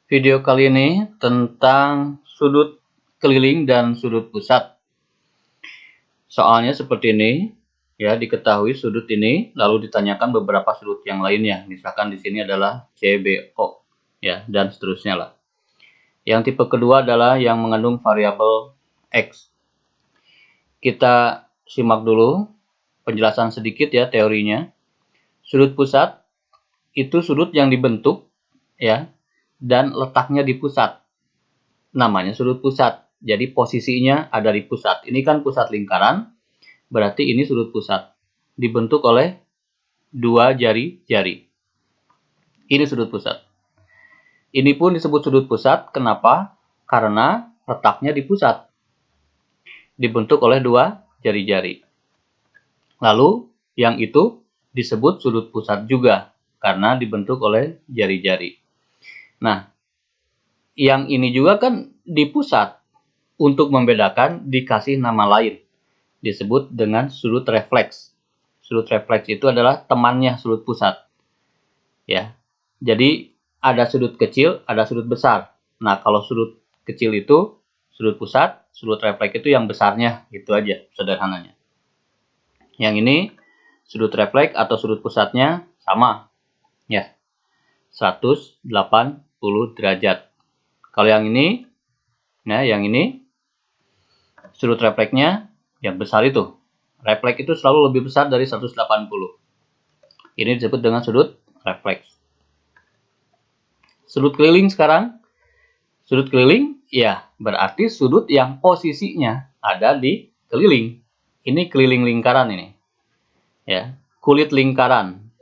Video kali ini tentang sudut keliling dan sudut pusat. Soalnya seperti ini, ya, diketahui sudut ini lalu ditanyakan beberapa sudut yang lainnya. Misalkan di sini adalah CBO, ya, dan seterusnya lah. Yang tipe kedua adalah yang mengandung variabel X. Kita simak dulu penjelasan sedikit ya teorinya. Sudut pusat itu sudut yang dibentuk, ya, dan letaknya di pusat. Namanya sudut pusat. Jadi posisinya ada di pusat. Ini kan pusat lingkaran, berarti ini sudut pusat. Dibentuk oleh dua jari-jari. Ini sudut pusat. Ini pun disebut sudut pusat. Kenapa? Karena letaknya di pusat. Dibentuk oleh dua jari-jari. Lalu yang itu disebut sudut pusat juga karena dibentuk oleh jari-jari. Nah, yang ini juga kan di pusat. Untuk membedakan dikasih nama lain. Disebut dengan sudut refleks. Sudut refleks itu adalah temannya sudut pusat. Ya. Jadi ada sudut kecil, ada sudut besar. Nah, kalau sudut kecil itu sudut pusat, sudut refleks itu yang besarnya, gitu aja sederhananya. Yang ini sudut refleks atau sudut pusatnya sama, ya, 180 derajat. Kalau yang ini, nah yang ini sudut refleksnya yang besar itu. Refleks itu selalu lebih besar dari 180. Ini disebut dengan sudut refleks. Sudut keliling sekarang. Sudut keliling, ya, berarti sudut yang posisinya ada di keliling. Ini keliling lingkaran ini. Ya, kulit lingkaran.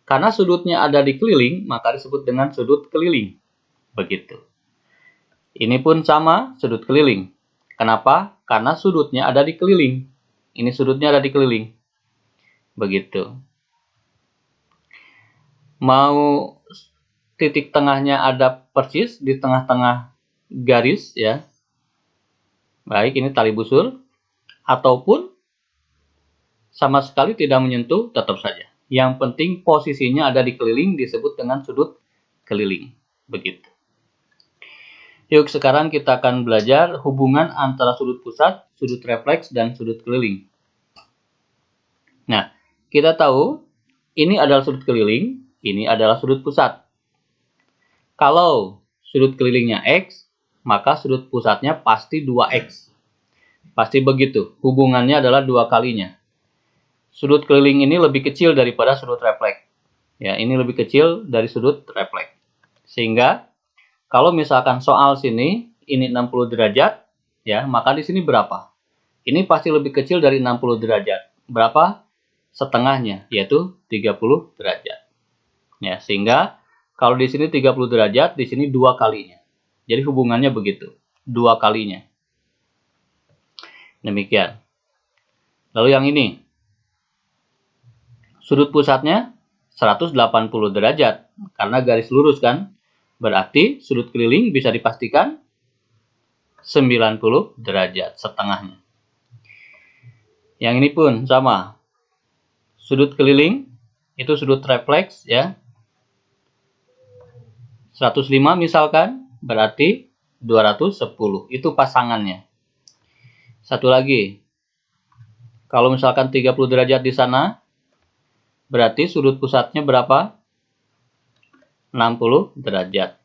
Karena sudutnya ada di keliling, maka disebut dengan sudut keliling. Begitu. Ini pun sama, sudut keliling. Kenapa? Karena sudutnya ada di keliling. Ini sudutnya ada di keliling. Begitu. Mau titik tengahnya ada persis di tengah-tengah garis, ya. Baik, ini tali busur. Ataupun sama sekali tidak menyentuh, tetap saja. Yang penting posisinya ada di keliling disebut dengan sudut keliling. Begitu. Yuk, sekarang kita akan belajar hubungan antara sudut pusat, sudut refleks, dan sudut keliling. Nah, kita tahu ini adalah sudut keliling, ini adalah sudut pusat. Kalau sudut kelilingnya X, maka sudut pusatnya pasti 2X. Pasti begitu, hubungannya adalah 2 kalinya. Sudut keliling ini lebih kecil daripada sudut refleks. Ya, ini lebih kecil dari sudut refleks. Sehingga kalau misalkan soal sini ini 60 derajat, ya, maka di sini berapa? Ini pasti lebih kecil dari 60 derajat. Berapa? Setengahnya, yaitu 30 derajat. Ya, sehingga kalau di sini 30 derajat, di sini 2 kalinya. Jadi hubungannya begitu, 2 kalinya. Demikian. Lalu yang ini, sudut pusatnya 180 derajat, karena garis lurus kan. Berarti sudut keliling bisa dipastikan 90 derajat setengahnya. Yang ini pun sama. Sudut keliling itu sudut refleks, ya. 105 misalkan, berarti 210. Itu pasangannya. Satu lagi. Kalau misalkan 30 derajat di sana, berarti sudut pusatnya berapa? 60 derajat,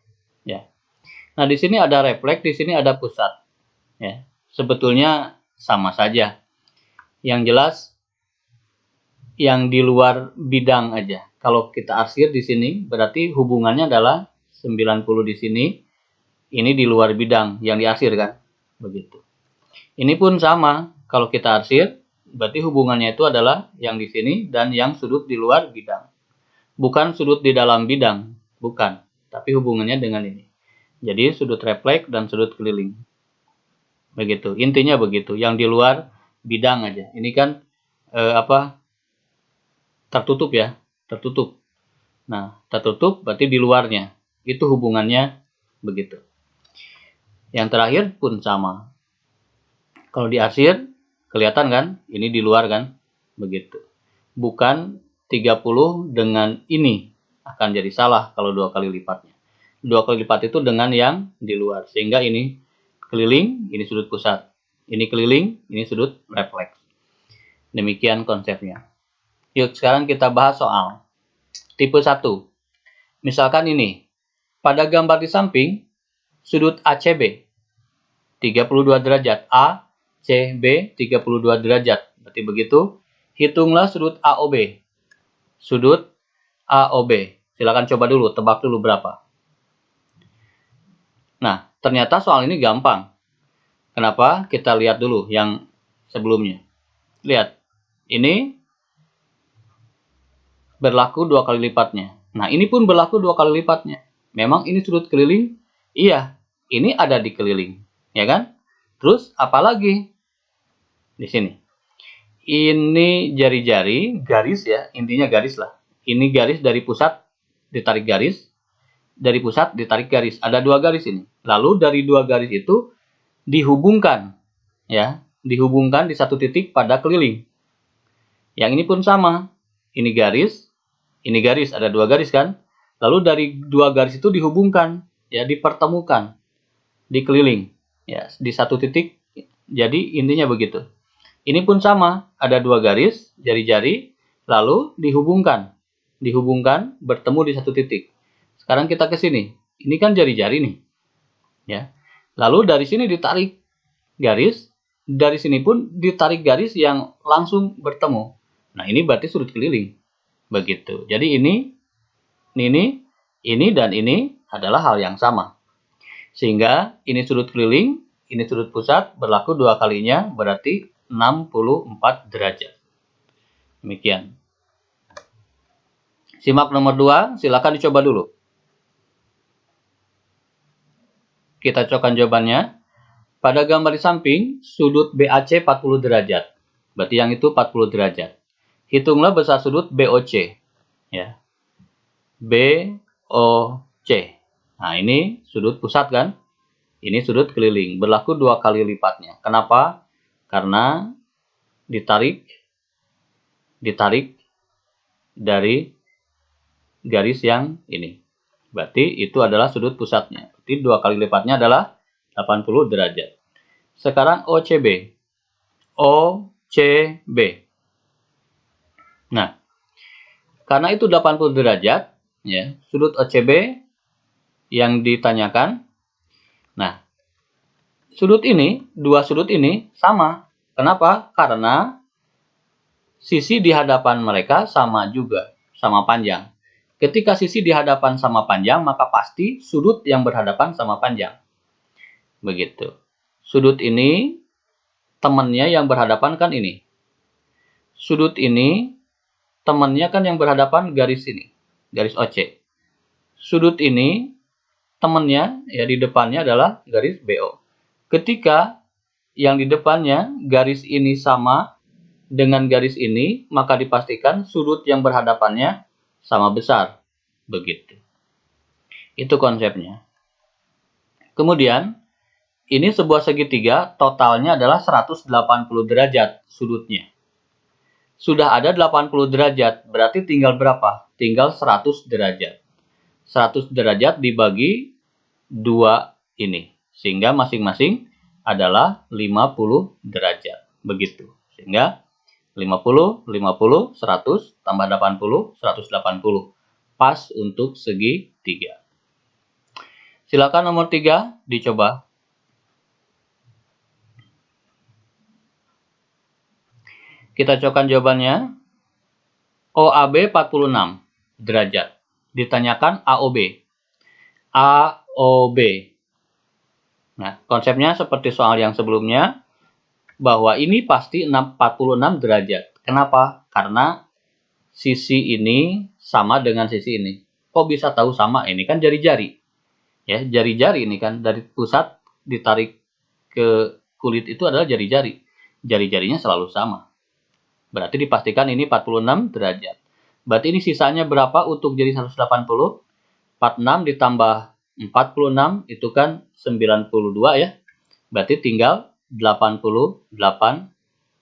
ya. Nah, di sini ada refleks, di sini ada pusat, ya. Sebetulnya sama saja. Yang jelas yang di luar bidang aja. Kalau kita arsir di sini, berarti hubungannya adalah 90 di sini, ini di luar bidang yang diarsir kan, begitu. Ini pun sama, kalau kita arsir, berarti hubungannya itu adalah yang di sini dan yang sudut di luar bidang. Bukan sudut di dalam bidang, bukan, tapi hubungannya dengan ini. Jadi sudut refleks dan sudut keliling. Begitu, intinya begitu, yang di luar bidang aja. Ini kan tertutup ya, tertutup. Nah, tertutup berarti di luarnya. Itu hubungannya begitu. Yang terakhir pun sama. Kalau diarsir, kelihatan kan? Ini di luar kan? Begitu. Bukan 30 dengan ini. Akan jadi salah kalau 2 kali lipatnya. 2 kali lipat itu dengan yang di luar. Sehingga ini keliling, ini sudut pusat. Ini keliling, ini sudut refleks. Demikian konsepnya. Yuk sekarang kita bahas soal tipe 1. Misalkan ini, pada gambar di samping, sudut ACB 32 derajat, ACB 32 derajat. Berarti begitu. Hitunglah sudut AOB. Sudut AOB. Silakan coba dulu, tebak dulu berapa. Nah, ternyata soal ini gampang. Kenapa? Kita lihat dulu yang sebelumnya. Lihat, ini berlaku 2 kali lipatnya. Nah, ini pun berlaku 2 kali lipatnya. Memang ini sudut keliling? Iya, ini ada di keliling. Ya kan? Terus, apalagi? Di sini. Ini jari-jari, garis ya, intinya garis lah. Ini garis dari pusat, ditarik garis. Dari pusat, ditarik garis. Ada 2 garis ini. Lalu, dari 2 garis itu, dihubungkan. Ya, dihubungkan di satu titik pada keliling. Yang ini pun sama. Ini garis, ada 2 garis kan? Lalu dari 2 garis itu dihubungkan, ya, dipertemukan di keliling, ya, di satu titik. Jadi intinya begitu. Ini pun sama, ada 2 garis, jari-jari, lalu dihubungkan, bertemu di satu titik. Sekarang kita ke sini. Ini kan jari-jari nih, ya. Lalu dari sini ditarik garis, dari sini pun ditarik garis yang langsung bertemu. Nah, ini berarti sudut keliling. Begitu. Jadi ini dan ini adalah hal yang sama. Sehingga ini sudut keliling, ini sudut pusat, berlaku 2 kalinya, berarti 64 derajat. Demikian. Simak nomor 2, silakan dicoba dulu. Kita cocokkan jawabannya. Pada gambar di samping, sudut BAC 40 derajat. Berarti yang itu 40 derajat. Hitunglah besar sudut BOC. Ya. BOC. Nah, ini sudut pusat kan? Ini sudut keliling. Berlaku 2 kali lipatnya. Kenapa? Karena ditarik dari garis yang ini. Berarti itu adalah sudut pusatnya. Berarti 2 kali lipatnya adalah 80 derajat. Sekarang OCB. OCB. Nah, karena itu 80 derajat, ya, sudut OCB yang ditanyakan. Nah, dua sudut ini sama. Kenapa? Karena sisi di hadapan mereka sama juga, sama panjang. Ketika sisi di hadapan sama panjang, maka pasti sudut yang berhadapan sama panjang. Begitu. Sudut ini, temannya yang berhadapan kan ini. Sudut ini, temannya kan yang berhadapan garis ini, garis OC. Sudut ini, temannya ya di depannya adalah garis BO. Ketika yang di depannya garis ini sama dengan garis ini, maka dipastikan sudut yang berhadapannya sama besar. Begitu. Itu konsepnya. Kemudian, ini sebuah segitiga, totalnya adalah 180 derajat sudutnya. Sudah ada 80 derajat, berarti tinggal berapa? Tinggal 100 derajat. 100 derajat dibagi 2 ini. Sehingga masing-masing adalah 50 derajat. Begitu. Sehingga 50, 50, 100, tambah 80, 180. Pas untuk segitiga. Silakan nomor 3 dicoba. Kita cocokkan jawabannya. OAB 46 derajat. Ditanyakan AOB. AOB. Nah, konsepnya seperti soal yang sebelumnya, bahwa ini pasti 46 derajat. Kenapa? Karena sisi ini sama dengan sisi ini. Kok bisa tahu sama? Ini kan jari-jari. Ya, jari-jari ini kan dari pusat ditarik ke kulit itu adalah jari-jari. Jari-jarinya selalu sama. Berarti dipastikan ini 46 derajat. Berarti ini sisanya berapa untuk jadi 180? 46 ditambah 46 itu kan 92 ya. Berarti tinggal 88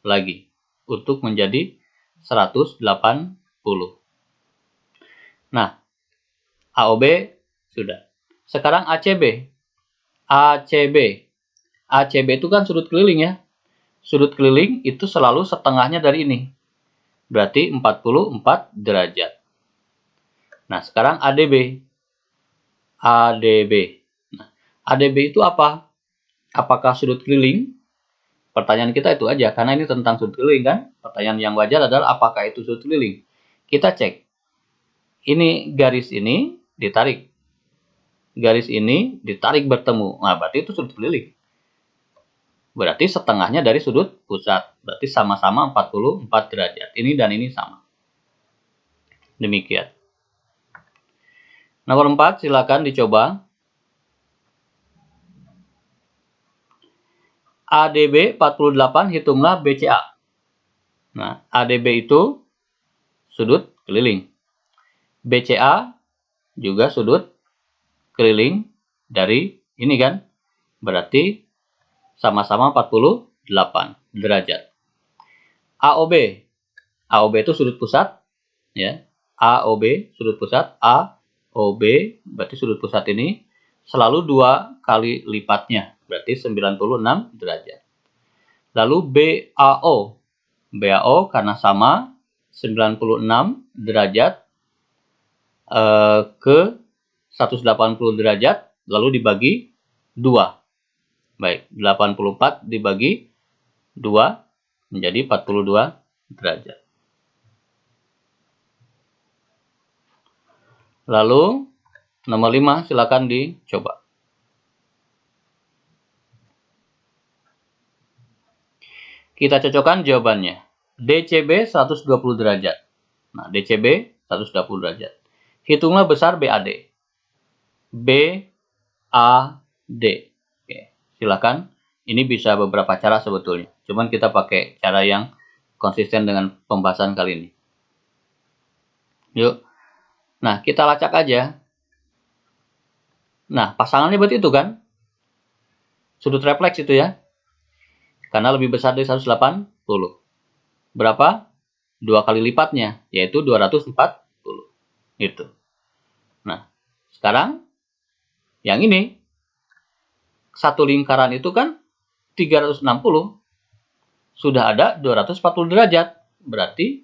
lagi untuk menjadi 180. Nah, AOB sudah. Sekarang ACB. ACB. ACB itu kan sudut keliling ya. Sudut keliling itu selalu setengahnya dari ini. Berarti 44 derajat. Nah, sekarang ADB. ADB. Nah, ADB itu apa? Apakah sudut keliling? Pertanyaan kita itu aja, karena ini tentang sudut keliling kan. Pertanyaan yang wajar adalah apakah itu sudut keliling. Kita cek. Ini garis ini ditarik. Garis ini ditarik bertemu. Nah, berarti itu sudut keliling. Berarti setengahnya dari sudut pusat. Berarti sama-sama 44 derajat. Ini dan ini sama. Demikian. Nomor 4, silakan dicoba. ADB 48, hitunglah BCA. Nah, ADB itu sudut keliling. BCA juga sudut keliling dari ini kan. Berarti sama-sama 48 derajat. AOB. AOB itu sudut pusat. Ya. AOB sudut pusat. AOB berarti sudut pusat ini selalu 2 kali lipatnya. Berarti 96 derajat. Lalu BAO. BAO karena sama 96 derajat ke 180 derajat lalu dibagi 2. Baik, 84 dibagi 2 menjadi 42 derajat. Lalu nomor 5 silakan dicoba. Kita cocokkan jawabannya. DCB 120 derajat. Nah, DCB 120 derajat. Hitunglah besar BAD. BAD. Oke, silakan. Ini bisa beberapa cara sebetulnya. Cuman kita pakai cara yang konsisten dengan pembahasan kali ini. Yuk. Nah, kita lacak aja. Nah, pasangannya berarti itu kan? Sudut refleks itu ya. Karena lebih besar dari 180. Berapa? 2 kali lipatnya, yaitu 240. Itu. Nah, sekarang yang ini. Satu lingkaran itu kan 360. Sudah ada 240 derajat. Berarti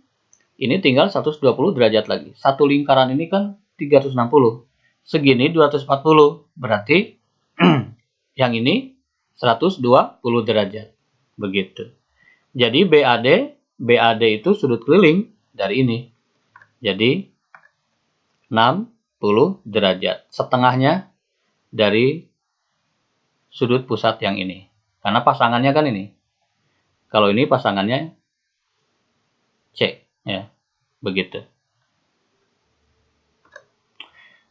ini tinggal 120 derajat lagi. Satu lingkaran ini kan 360. Segini 240. Berarti yang ini 120 derajat. Begitu. Jadi BAD itu sudut keliling dari ini. Jadi 60 derajat. Setengahnya dari sudut pusat yang ini. Karena pasangannya kan ini. Kalau ini pasangannya C. Ya, begitu.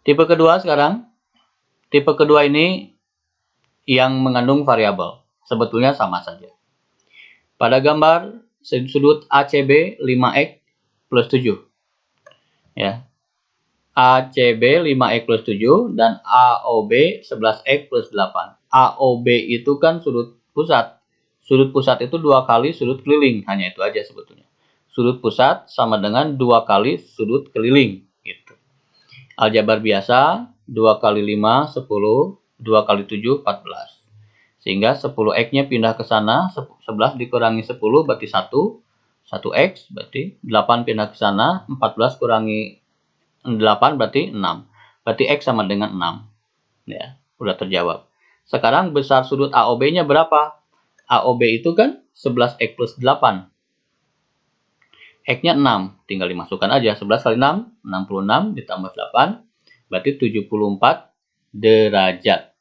Tipe kedua sekarang. Tipe kedua ini yang mengandung variabel. Sebetulnya sama saja. Pada gambar sudut ACB 5x plus 7. Ya. ACB 5x plus 7 dan AOB 11x plus 8. AOB itu kan sudut pusat. Sudut pusat itu 2 kali sudut keliling. Hanya itu aja sebetulnya. Sudut pusat sama dengan 2 kali sudut keliling. Gitu. Aljabar biasa 2 kali 5, 10. 2 kali 7, 14. Sehingga 10x-nya pindah ke sana. 11 dikurangi 10 berarti 1. 1x berarti 8 pindah ke sana. 14 kurangi 8 berarti 6. Berarti X sama dengan 6. Ya, udah terjawab. Sekarang besar sudut AOB-nya berapa? AOB itu kan 11X plus 8. X-nya 6. Tinggal dimasukkan aja. 11 kali 6, 66 ditambah 8. Berarti 74 derajat.